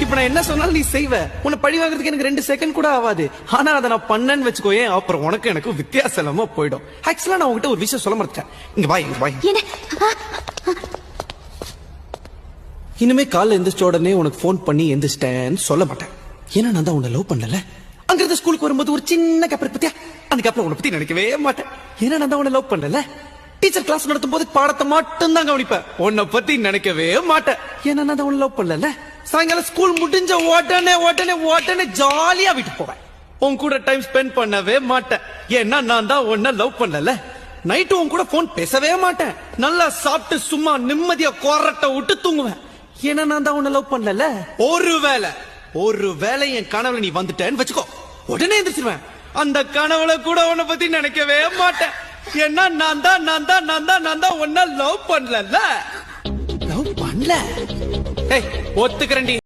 இப்ப நான் என்ன சொன்னாலும் நீ செய்வ. உன்னை பழி வாங்குறதுக்கு எனக்கு 2 செகண்ட் கூட ஆகாது. ஆனா அதை நான் பண்ணேன்னு வச்சுக்கோயே, அப்புறம் உனக்கு எனக்கு வித்தியாசம் இல்லாம போயிடும். ஆக்சுவலா நான் உங்ககிட்ட ஒரு விஷயம் சொல்ல மாட்டேன். இங்க வாய். இனிமே காலைல எந்திரிச்ச உடனே உனக்கு போன் பண்ணி எந்திரிச்சிட்டேன்னு சொல்ல மாட்டேன். ஏன்னா நான் தான் உன்னை லவ் பண்ணல. அங்கிருந்து ஸ்கூலுக்கு வரும்போது ஒரு சின்ன கேப்பர் பத்தியா, அந்த கேப்ல உன்னை பத்தி நினைக்கவே மாட்டேன். ஏன்னா நான் தான் உன்னை லவ் பண்ணல. டீச்சர் கிளாஸ் நடத்தும் போது பாடத்தை மட்டும் தான் கவனிப்பேன். உன்னை பத்தி நினைக்கவே மாட்டேன். ஏன்னா நான் தான் உன்னை லவ் பண்ணல. சாயங்காலம் ஸ்கூல் முடிஞ்ச உடனே ஜாலியா வீட்டுக்கு போவேன். உன் கூட டைம் ஸ்பெண்ட் பண்ணவே மாட்டேன். ஏன்னா நான் தான் உன்னை லவ் பண்ணல. நைட்டு உன் கூட போன் பேசவே மாட்டேன். நல்லா சாப்பிட்டு சும்மா நிம்மதியா கொரட்டை விட்டு தூங்குவேன். ஏன்னா நான் தான் உன்னை லவ் பண்ணல. ஒருவேளை என் கனவுல நீ வந்துட்டேன்னு வச்சுக்கோ, உடனே எந்திரிச்சிருவேன். அந்த கனவுல கூட உன்னை பத்தி நினைக்கவே மாட்டேன். ஏன்னா நான் தான் உன்னை லவ் பண்ணல. ஒத்துக்கிறேன்டி.